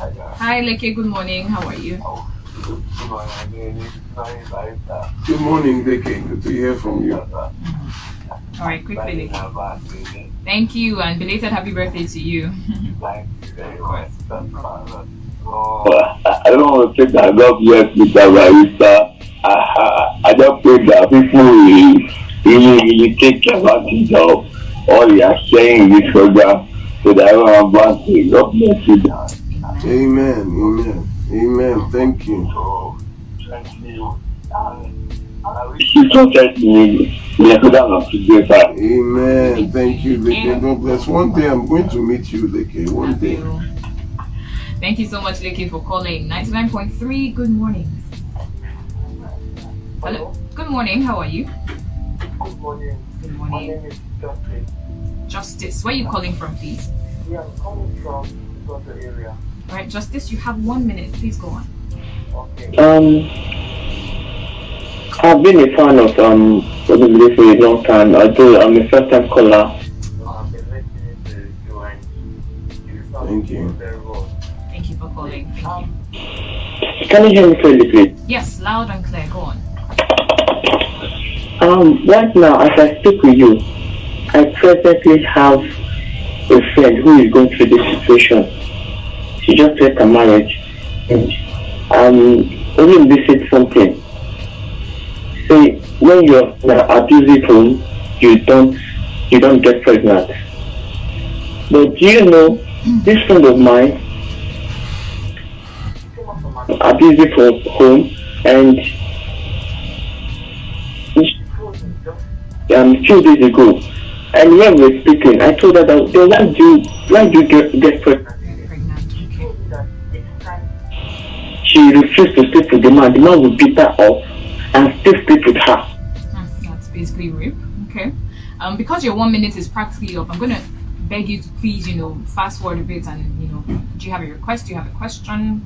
Hi, Leke. Good morning. How are you? Good morning, Leke. Good to hear from you. All right, quickly, Leke. Thank you, and belated happy birthday to you. I don't want to say that God bless Mr. Barista. I just pray that people will really take advantage of all you are sharing in this program so that everyone wants to. God bless you. Amen. Amen. Amen. Thank you. She protects me. Amen. Thank you, Leke. God bless. One day I'm going to meet you, Leke. One day. Thank you so much, Leke, for calling. 99.3. Good morning. Hello. Good morning. How are you? Good morning. Good My morning. name is Justice. Justice. Where are you calling from, please? Yeah, I'm calling from the area. All right, Justice. You have 1 minute. Please go on. Okay. I've been a fan of Olumide for a long time. Although I'm a first time caller. I've been listening to you and you sound Thank you. very well. Thank you for calling. Thank you. Can you hear me clearly, please? Yes, loud and clear. Go on. Right now, as I speak with you, I presently have a friend who is going through this situation. She just left her marriage, and only said something. Say when you're in an abusive home, you don't get pregnant. But do you know this friend of mine, abusive home, and few days ago, and when we were speaking, I told her that why do you get pregnant? She refused to sleep with the man. The man would beat her up and still sleep with her. That's basically rape. Okay. Because your 1 minute is practically up, I'm gonna beg you to please, fast forward a bit and do you have a request? Do you have a question?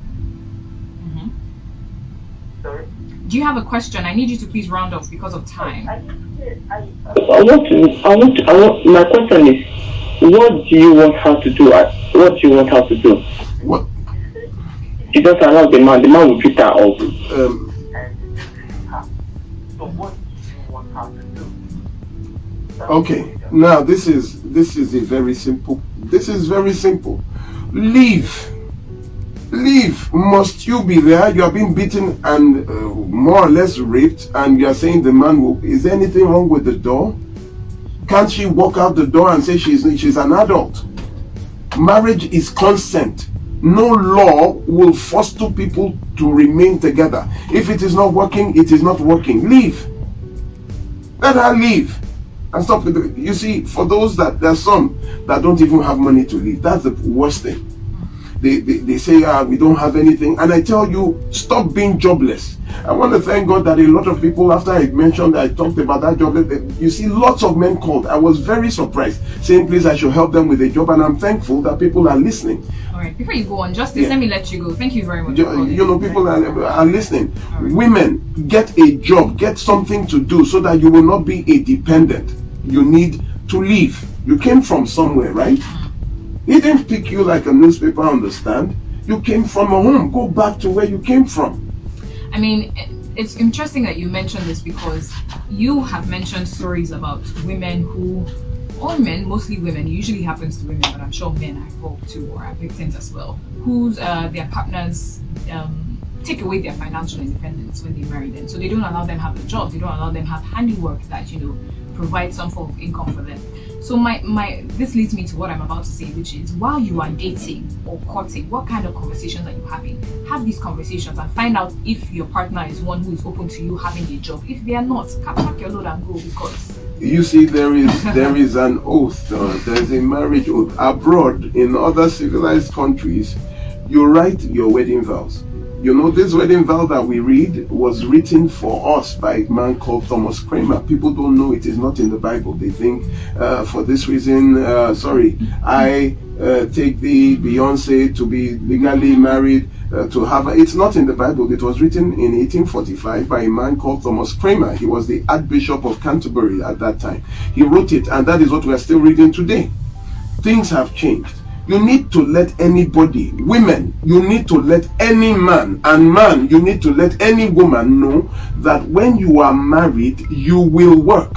Sorry? Do you have a question? I need you to please round off because of time. My question is, what do you want her to do? What do you want her to do? What? She doesn't allow the man will beat her up. So what do you want her to do? Okay. Now this is very simple. Leave. Must you be there? You are being beaten and more or less raped, and you are saying the man will. Is there anything wrong with the door? Can't she walk out the door and say she's an adult? Marriage is consent. No law will force two people to remain together. If it is not working, it is not working. Leave. Let her leave. And stop. You see, for those there's some that don't even have money to leave. That's the worst thing. They say, we don't have anything. And I tell you, stop being jobless. I want to thank God that a lot of people, after I talked about that job, you see, lots of men called. I was very surprised, saying, please, I should help them with a job. And I'm thankful that people are listening. All right, before you go on, Justice, let me let you go. Thank you very much. People are listening. Right. Women, get a job, get something to do so that you will not be a dependent. You need to leave. You came from somewhere, right? He didn't pick you like a newspaper on the stand. You came from a home. Go back to where you came from. I mean, it's interesting that you mentioned this because you have mentioned stories about women or men, mostly women, it usually happens to women, but I'm sure men are involved too or are victims as well, whose their partners take away their financial independence when they marry them. So they don't allow them have a job, they don't allow them have handiwork that, provide some form of income for them. So this leads me to what I'm about to say, which is while you are dating or courting, what kind of conversations are you having? Have these conversations and find out if your partner is one who is open to you having a job. If they are not, pack your load and go, because you see, there is an oath. There's a marriage oath abroad. In other civilized countries, you write your wedding vows. This wedding vow that we read was written for us by a man called Thomas Kramer. People don't know it is not in the Bible. They think for this reason, I take the Beyonce to be legally married to have. It's not in the Bible. It was written in 1845 by a man called Thomas Kramer. He was the Archbishop of Canterbury at that time. He wrote it, and that is what we are still reading today. Things have changed. You need to let anybody, women, you need to let any man, and man, you need to let any woman know that when you are married, you will work.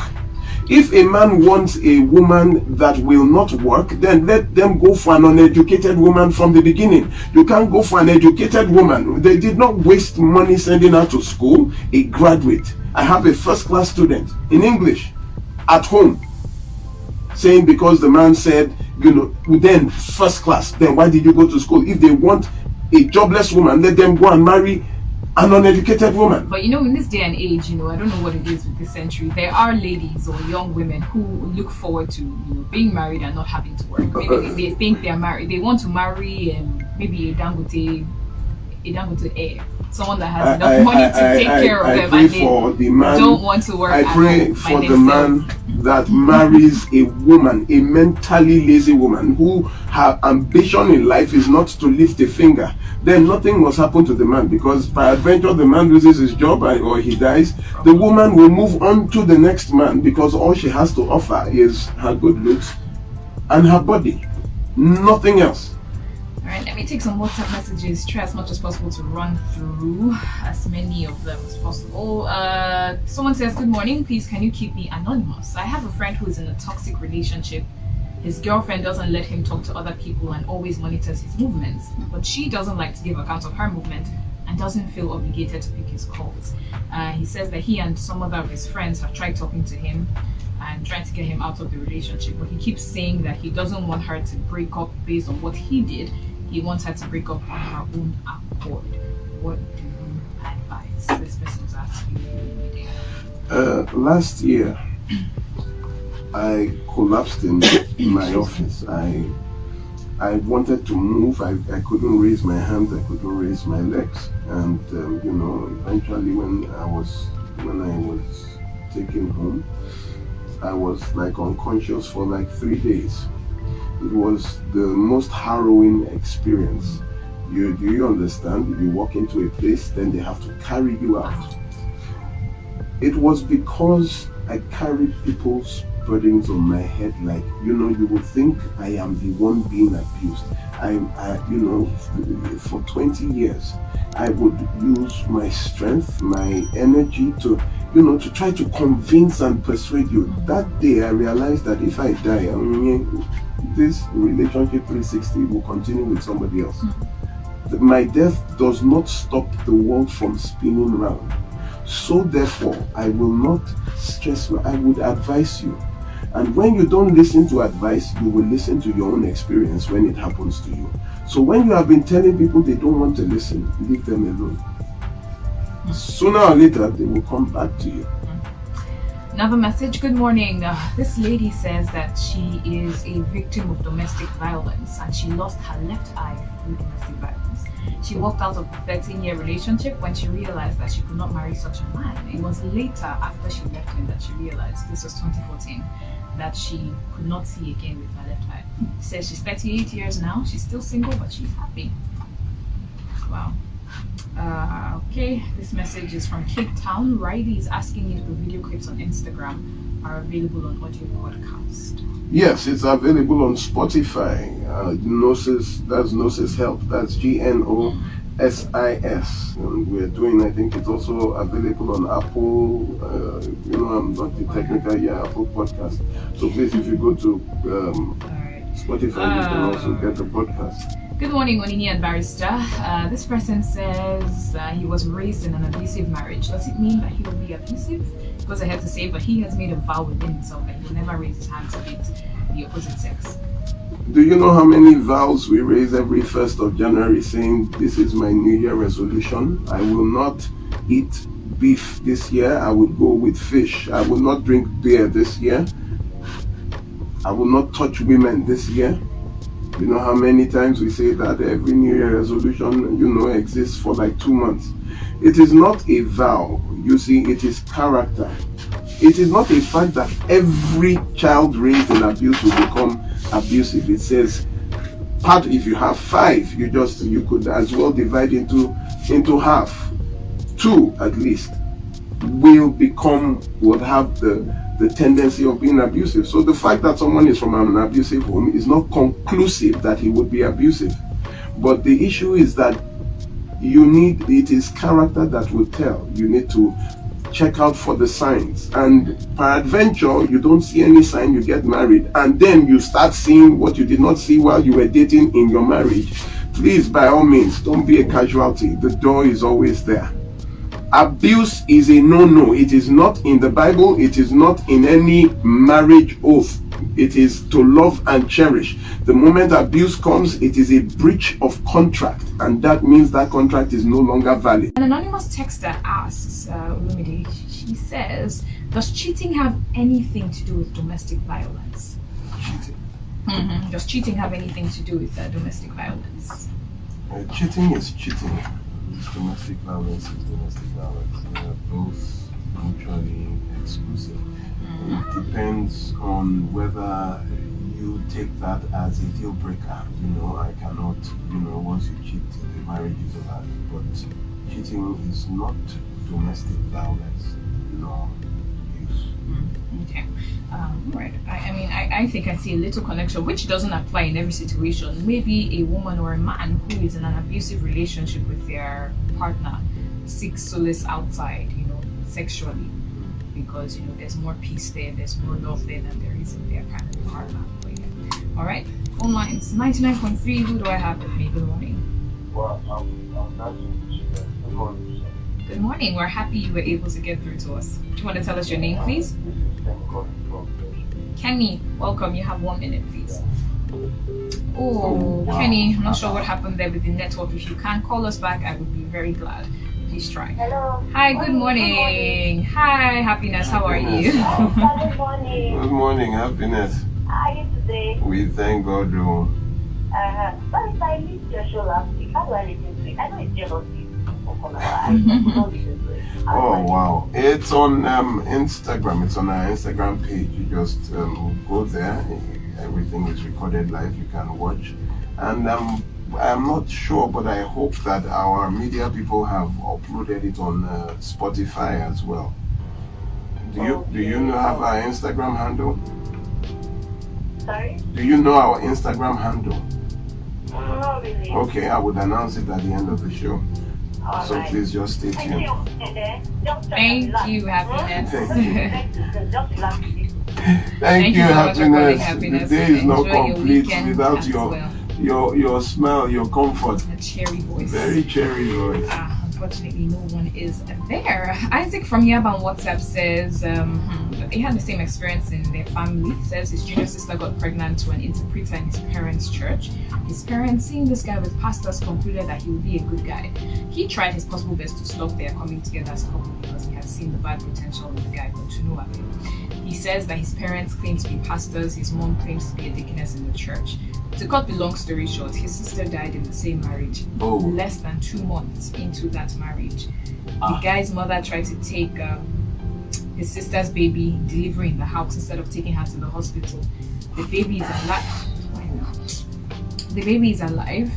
If a man wants a woman that will not work, then let them go for an uneducated woman from the beginning. You can't go for an educated woman. They did not waste money sending her to school, a graduate. I have a first-class student in English at home saying because the man said, then first class, then why did you go to school? If they want a jobless woman, let them go and marry an uneducated woman. But in this day and age, I don't know what it is with this century. There are ladies or young women who look forward to being married and not having to work. Maybe they think they are married. They want to marry maybe a Dangote heir, someone that has enough money to take care of them, and they don't want to work. I pray for the man that marries a woman, a mentally lazy woman who her ambition in life is not to lift a finger. Then nothing must happen to the man, because by adventure the man loses his job or he dies. The woman will move on to the next man, because all she has to offer is her good looks and her body, nothing else. Alright, let me take some WhatsApp messages, try as much as possible to run through as many of them as possible. Someone says, good morning, please can you keep me anonymous? I have a friend who is in a toxic relationship. His girlfriend doesn't let him talk to other people and always monitors his movements, but she doesn't like to give account of her movement and doesn't feel obligated to pick his calls. He says that he and some other of his friends have tried talking to him and trying to get him out of the relationship, but he keeps saying that he doesn't want her to break up based on what he did. He wants her to break up on her own accord. What do you advise? This person's asking you. Last year, I collapsed in my office. I wanted to move. I couldn't raise my hands. I couldn't raise my legs. And eventually, when I was taken home, I was like unconscious for like 3 days. It was the most harrowing experience. Do you understand? You walk into a place, then they have to carry you out. It was because I carried people's burdens on my head. Like, you would think I am the one being abused. For 20 years, I would use my strength, my energy to try to convince and persuade you. That day I realized that if I die, this relationship 360 will continue with somebody else. My death does not stop the world from spinning round. So therefore, I will not stress. I would advise you. And when you don't listen to advice, you will listen to your own experience when it happens to you. So when you have been telling people they don't want to listen, leave them alone. Sooner or later, they will come back to you. Another message. Good morning. This lady says that she is a victim of domestic violence and she lost her left eye through domestic violence. She walked out of a 13-year relationship when she realized that she could not marry such a man. It was later, after she left him, that she realized, this was 2014, that she could not see again with her left eye. She says she's 38 years now. She's still single, but she's happy. Wow. Okay, this message is from Cape Town. Riley is asking if the video clips on Instagram are available on audio podcast. Yes, it's available on Spotify. Gnosis, that's Gnosis Help. That's GNOSIS. And we're doing, I think it's also available on Apple. I'm not the technical, Apple Podcast. So please, if you go to Spotify, you can also get the podcast. Good morning, Onyinchi and Barrister. This person says he was raised in an abusive marriage. Does it mean that he will be abusive? He goes ahead to say, but he has made a vow within himself that he will never raise his hand against the opposite sex. Do you know how many vows we raise every 1st of January saying, this is my New Year resolution? I will not eat beef this year. I will go with fish. I will not drink beer this year. I will not touch women this year. You know how many times we say that every New Year resolution, exists for like 2 months. It is not a vow. You see, it is character. It is not a fact that every child raised in abuse will become abusive. It says, if you have 5, you could as well divide into half. 2 at least will have the the tendency of being abusive. So the fact that someone is from an abusive home is not conclusive that he would be abusive. But the issue is that it is character that will tell. You need to check out for the signs, and peradventure you don't see any sign, you get married, and then you start seeing what you did not see while you were dating in your marriage. Please, by all means, don't be a casualty. The door is always there. Abuse is a no-no. It is not in the Bible. It is not in any marriage oath. It is to love and cherish. The moment abuse comes, it is a breach of contract, and that means that contract is no longer valid. An anonymous texter asks, Olumide, she says, does cheating have anything to do with domestic violence? Cheating. Does cheating have anything to do with domestic violence? Cheating is cheating. Domestic violence is domestic violence. They are both mutually exclusive. It depends on whether you take that as a deal breaker. I cannot, once you cheat, the marriage is over. But cheating is not domestic violence, nor abuse. Okay. Right. I think I see a little connection, which doesn't apply in every situation. Maybe a woman or a man who is in an abusive relationship with their partner seeks solace outside, sexually, because there's more peace there's more love there than there is in their kind of partner. But, yeah. All right. Phone lines 99.3. Who do I have with me? Good morning. Well, good morning. Good morning. We're happy you were able to get through to us. Do you want to tell us your name, please? This is Ken calling from Kenny, welcome. You have 1 minute, please. Oh, wow. Kenny, I'm not sure what happened there with the network. If you can call us back, I would be very glad. Please try. Hello. Hi, good morning. Hi, Happiness. How are you? Good morning. Good morning, Happiness. How are you today? We thank God. Sorry, I missed your show last week. How do I listen to it? I know it's jealousy. Oh wow, it's on Instagram. It's on our Instagram page. You just go there. Everything is recorded live. You can watch. And I'm not sure, but I hope that our media people have uploaded it on Spotify as well. Do you have our Instagram handle? Sorry? Do you know our Instagram handle? Not really. Okay, I would announce it at the end of the show. All So right. please just stay Thank tuned. you. Thank you, Happiness. Just relax. Thank you, so much for calling, Happiness. Happiness. The day is not Enjoy your complete weekend without as your well. your smile, your comfort. A cherry voice. Very cherry voice. Unfortunately, no one is there. Isaac from Yaba on WhatsApp says they had the same experience in their family. Says his junior sister got pregnant to an interpreter in his parents' church. His parents, seeing this guy with pastors, concluded that he would be a good guy. He tried his possible best to stop their coming together as a couple because he had seen the bad potential in the guy, but to no avail. He says that his parents claim to be pastors, his mom claims to be a deaconess in the church. To cut the long story short, his sister died in the same marriage, less than 2 months into that marriage. The guy's mother tried to take his sister's baby, deliver in the house instead of taking her to the hospital. The baby is alive. The baby is alive,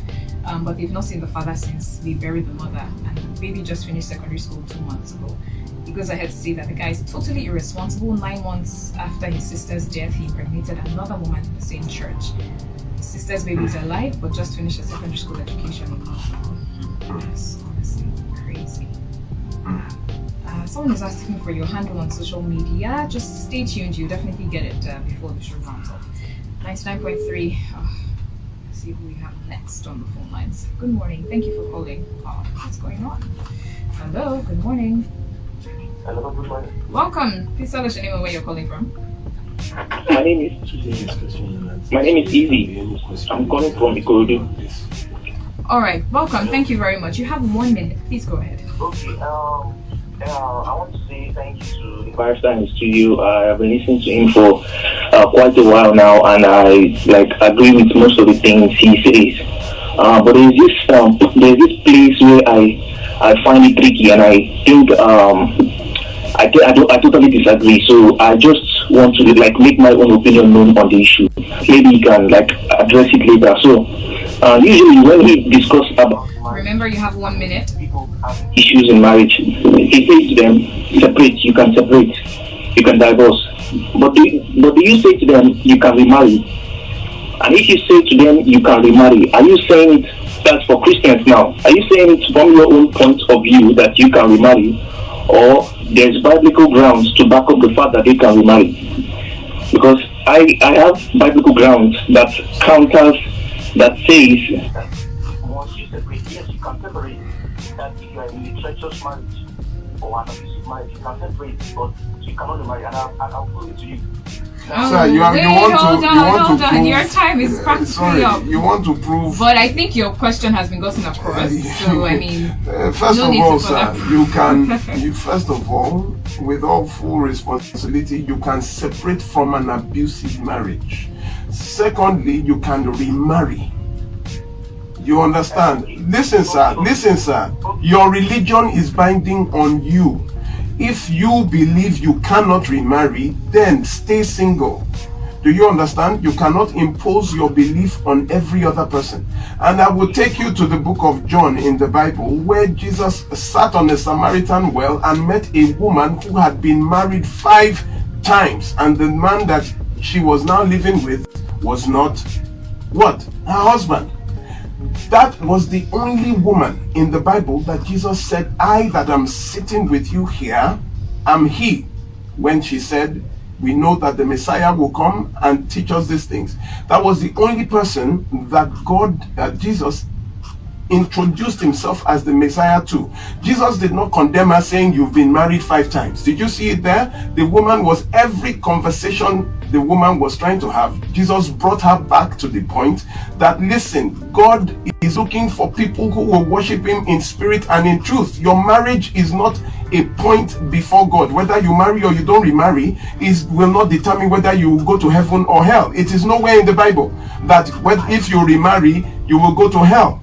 but they've not seen the father since they buried the mother, and the baby just finished secondary school 2 months ago. He goes ahead to say that the guy is totally irresponsible. 9 months after his sister's death, he impregnated another woman in the same church. His sister's baby is alive, but just finished a secondary school education. It's honestly crazy. Someone is asking for your handle on social media. Just stay tuned. You'll definitely get it before the show rounds up. 99.3. Let's see who we have next on the phone lines. Good morning. Thank you for calling. What's going on? Hello. Good morning. Hello, good morning. Welcome. Please tell us your name and where you're calling from. My name is Easy. I'm calling from Ikorodu. All right. Welcome. Thank you very much. You have 1 minute. Please go ahead. Okay, I want to say thank you to the Barrister in the studio. I have been listening to him for quite a while now, and I agree with most of the things he says. But there's this place where I find it tricky, and I think I totally disagree. So I just want to make my own opinion known on the issue. Maybe you can address it later. So usually when we discuss about Remember, you have 1 minute. people have issues in marriage, he says to them, separate. You can separate. you can divorce. But do you say to them you can remarry? And if you say to them you can remarry, are you saying it that's for Christians now? Are you saying it from your own point of view that you can remarry, or there's biblical grounds to back up the fact that they can remarry? Because I have biblical grounds that counters that says once you separate, yes, you can separate. That if you are in a treacherous marriage or an abusive marriage, you can separate, but you cannot remarry. And I'll prove it to you. Sir, you want to prove, your time is practically up. You want to prove. But I think your question has been gotten across. So I mean, first no of need all, to sir, you can. First of all, with all full responsibility, you can separate from an abusive marriage. Secondly, you can remarry. You understand? Listen, sir. Your religion is binding on you. If you believe you cannot remarry, then stay single. Do you understand? You cannot impose your belief on every other person. And I will take you to the book of John in the Bible, where Jesus sat on a Samaritan well and met a woman who had been married 5 times. And the man that she was now living with was not what? Her husband. That was the only woman in the Bible that Jesus said, I that am sitting with you here am he. When she said, we know that the Messiah will come and teach us these things. That was the only person that Jesus introduced himself as the Messiah to. Jesus did not condemn her saying, you've been married 5 times. Did you see it there? The woman was, every conversation the woman was trying to have, Jesus brought her back to the point that, listen, God is looking for people who will worship him in spirit and in truth. Your marriage is not a point before God. Whether you marry or you don't remarry will not determine whether you will go to heaven or hell. It is nowhere in the Bible that if you remarry, you will go to hell.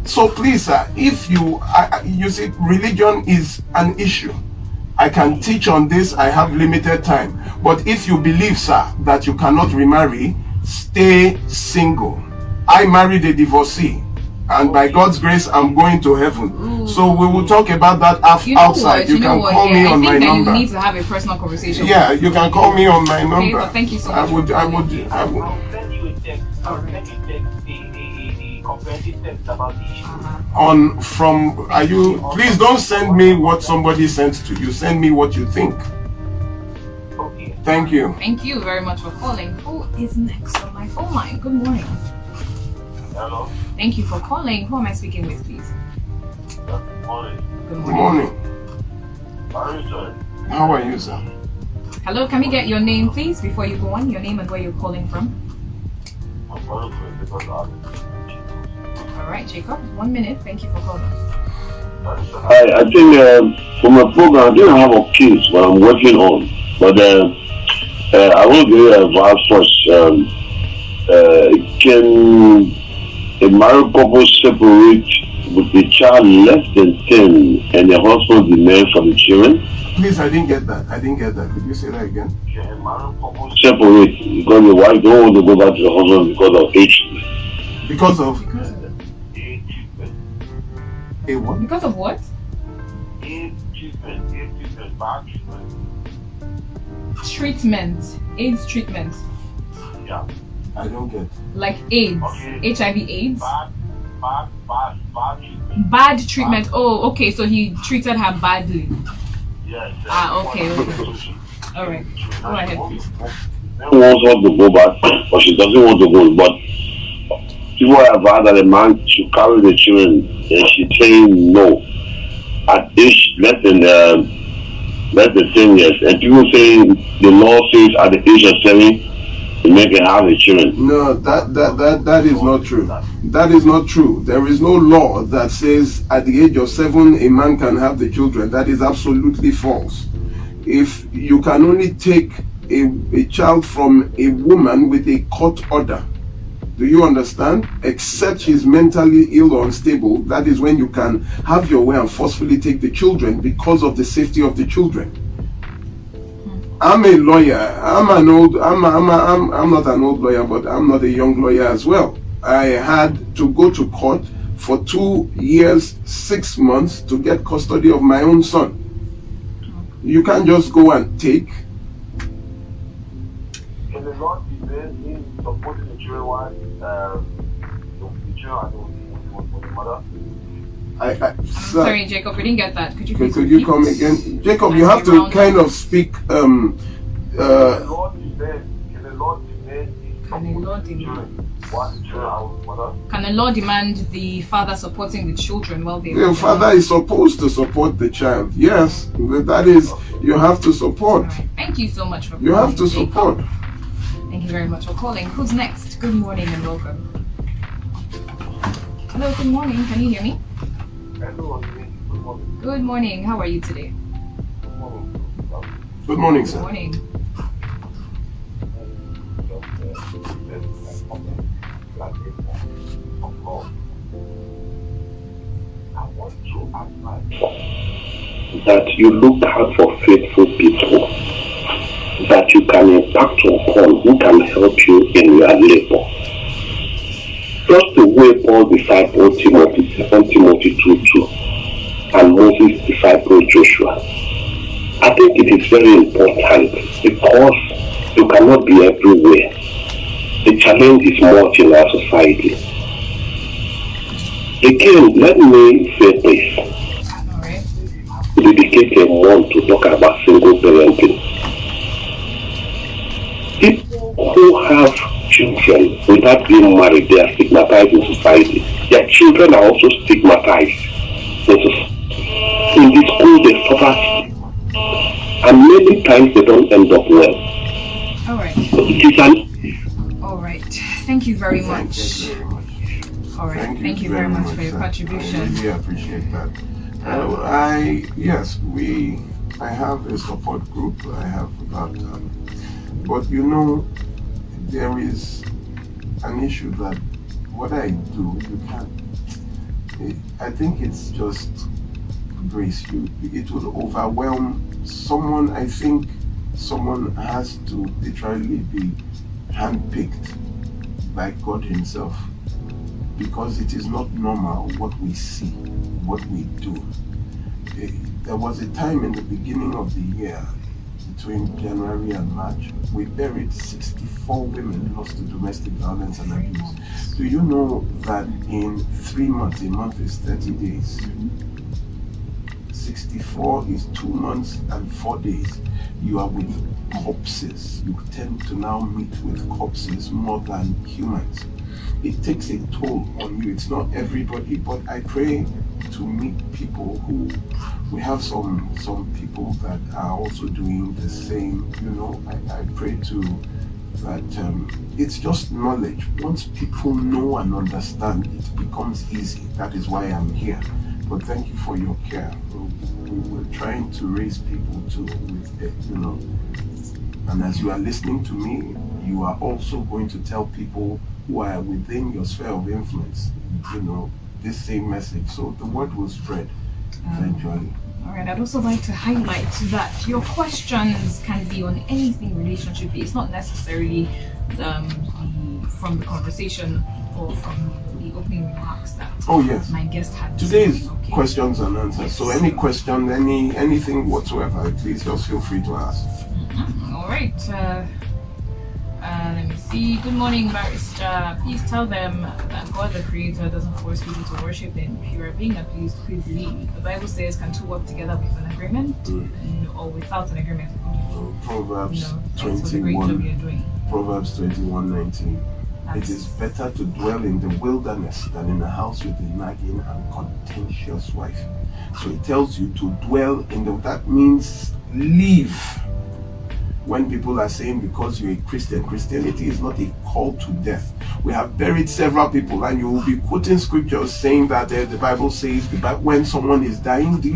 So please, sir, if you see, religion is an issue. I can teach on this, I have limited time. But if you believe, sir, that you cannot remarry, stay single. I married a divorcee, and by God's grace, I'm going to heaven. So we will talk about that outside. You can call me on my number. You need to have a personal conversation. Yeah, you can call me on my number. But thank you so much. I would. I'll send you a text. I'll send you the comprehensive text about the issue. Please don't send me what somebody sent to you. Send me what you think. Okay. Thank you. Thank you very much for calling. Who is next on my phone line? Good morning. Hello. Thank you for calling. Who am I speaking with, please? Good morning. Good Good morning. morning. How are you doing? How are you, sir? Hello, can we get your name, please, before you go on? Your name and where you're calling from. I'm calling because All right, Jacob. 1 minute. Thank you for calling. I think from a program, I didn't have a case, but I'm working on. But I want to give you advice first. Can a married couple separate with a child less than 10 and the husband demand for the children? Please, I didn't get that. Could you say that again? Separate because the wife don't want to go back to the husband because of age. Because of a what? Because of what? Treatment. AIDS treatment. Yeah. I don't get. Like AIDS. Okay. HIV AIDS. Bad treatment. Bad treatment. Oh, okay. So he treated her badly. Yes. Okay. All right. Go ahead, please. She wants her to go back, but she doesn't want to go. But people have advised that a man should carry the children, and she's saying no. At age less than 10 years, and people saying the law says at the age of 7, the man can have the children. No, that is not true. That is not true. There is no law that says at the age of 7 a man can have the children. That is absolutely false. If you can only take a child from a woman with a court order, do you understand? Except she's mentally ill or unstable, that is when you can have your way and forcefully take the children because of the safety of the children. I'm a lawyer. I'm not an old lawyer, but I'm not a young lawyer as well. I had to go to court for 2 years, 6 months to get custody of my own son. You can't just go and take the Lord be there in supporting the children while the children with the mother? I'm sorry, Jacob, we didn't get that. Could you please could you come again? Jacob, you have to kind of speak. The Lord is there. Can the Lord be there in Can the Lord supporting the demand? children while the children are with the mother? Can the law demand the father supporting the children while they The father is supposed to support the child. Yes, that is, you have to support. Alright. Thank you so much for calling. You have to Jacob. support. Thank you very much for calling. Who's next? Good morning and welcome. Hello, good morning. Can you hear me? Hello, good morning. Good morning. How are you today? Good morning. Good morning, Good sir. morning. I want to advise that you look out for faithful people that you can impact upon who can help you in your labor. Just the way Paul discipled Timothy, 2 Timothy 2:2, and Moses discipled Joshua. I think it is very important because you cannot be everywhere. The challenge is much in our society. Again, let me say this. Alright. Dedicate a month to talk about single parenting. People who have children without being married, they are stigmatized in society. Their children are also stigmatized in the school. They suffer, and many times they don't end up well. Alright. It is an Alright. Thank you very Thank much. you very much. Alright. Thank you very much for your sir. contribution. I really appreciate that. I have a support group. I have about, but you know, there is an issue that what I do, you can't. I think it's just grace. It will overwhelm someone. I think someone has to literally be handpicked by God Himself, because it is not normal what we see, what we do. There was a time in the beginning of the year, between January and March, we buried 64 women lost to domestic violence and abuse. Do you know that in 3 months, a month is 30 days, 64 is 2 months and 4 days. You are with corpses. You tend to now meet with corpses more than humans. It takes a toll on you. It's not everybody, but I pray to meet people who, we have some people that are also doing the same. You know, I pray to that it's just knowledge. Once people know and understand, it becomes easy. That is why I'm here. But thank you for your care. We're trying to raise people with it, you know. And as you are listening to me, you are also going to tell people who are within your sphere of influence, you know, this same message. So the word will spread eventually. All right, I'd also like to highlight that your questions can be on anything relationship. It's not necessarily from the conversation or from the opening remarks that my guest had. Today's questions and answers. So any question, anything whatsoever, please just feel free to ask. All right. Let me see. Good morning, Barrister. Please tell them that God the Creator doesn't force people to worship Him. If you are being abused, please leave. The Bible says, can two work together with an agreement or without an agreement? Proverbs thanks for the great job you're doing. Proverbs 21:19. It is better to dwell in the wilderness than in a house with a nagging and contentious wife. So it tells you to dwell in the, that means live. When people are saying because you're a Christian, Christianity is not a call to death. We have buried several people, and you will be quoting scriptures saying that the Bible says when someone is dying, do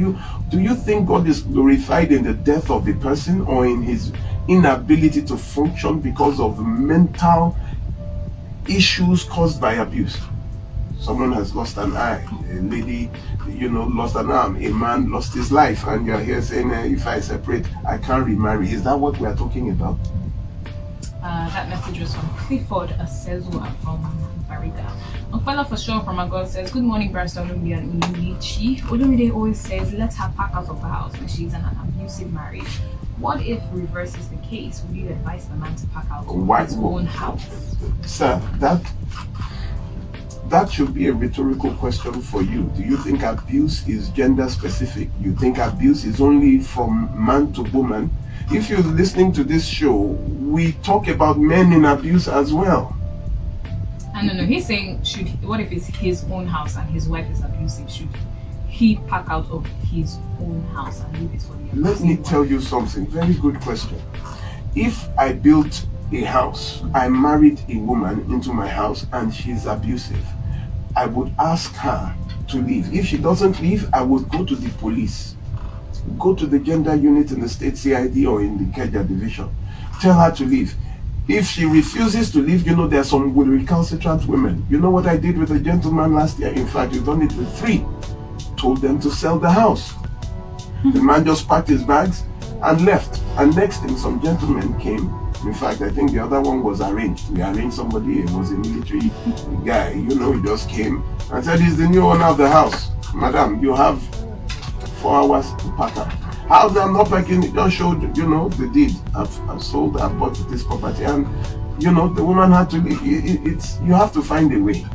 you think God is glorified in the death of the person or in his inability to function because of the mental issues caused by abuse? Someone has lost an eye, a lady, lost an arm, a man lost his life, and you're here saying, if I separate, I can't remarry. Is that what we are talking about? That message was from Clifford Asezua from Bariga. Okpala for sure from God says, good morning, Barr Olumide and Onyinchi. Olumide always says, let her pack out of the house when she's in an abusive marriage. What if reverse is the case? Would you advise the man to pack out of Why? his own house? Sir, that should be a rhetorical question for you. Do you think abuse is gender specific? You think abuse is only from man to woman? If you're listening to this show, we talk about men in abuse as well. No. He's saying, what if it's his own house and his wife is abusive? Should he pack out of his own house and leave it for the abusive Let me wife? tell you something. Very good question. If I built a house, I married a woman into my house and she's abusive, I would ask her to leave. If she doesn't leave, I would go to the police. Go to the gender unit in the state CID or in the Keja division. Tell her to leave. If she refuses to leave, there are some recalcitrant women. You know what I did with a gentleman last year? In fact, we've done it with 3. Told them to sell the house. The man just packed his bags and left. And next thing, some gentlemen came. In fact, I think the other one was arranged. We arranged somebody, it was a military guy, he just came and said, he's the new owner of the house. Madam, you have 4 hours to pack up. How I'm not packing, it just showed, the deed. I've sold, I've bought this property. And, the woman had to leave. You have to find a way.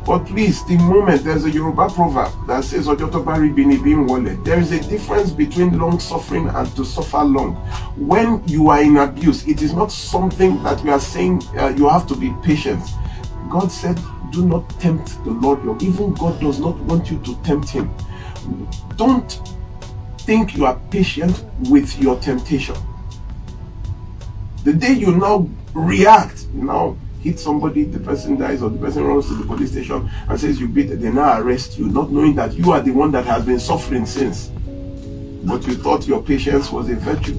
But please, the moment there's a Yoruba proverb that says, Ojotobari bini bin wole, there is a difference between long suffering and to suffer long. When you are in abuse, it is not something that we are saying you have to be patient. God said, do not tempt the Lord. Even God does not want you to tempt him. Don't think you are patient with your temptation. The day you now react, hit somebody, the person dies, or the person runs to the police station and says you beat it, they now arrest you, not knowing that you are the one that has been suffering since. But you thought your patience was a virtue.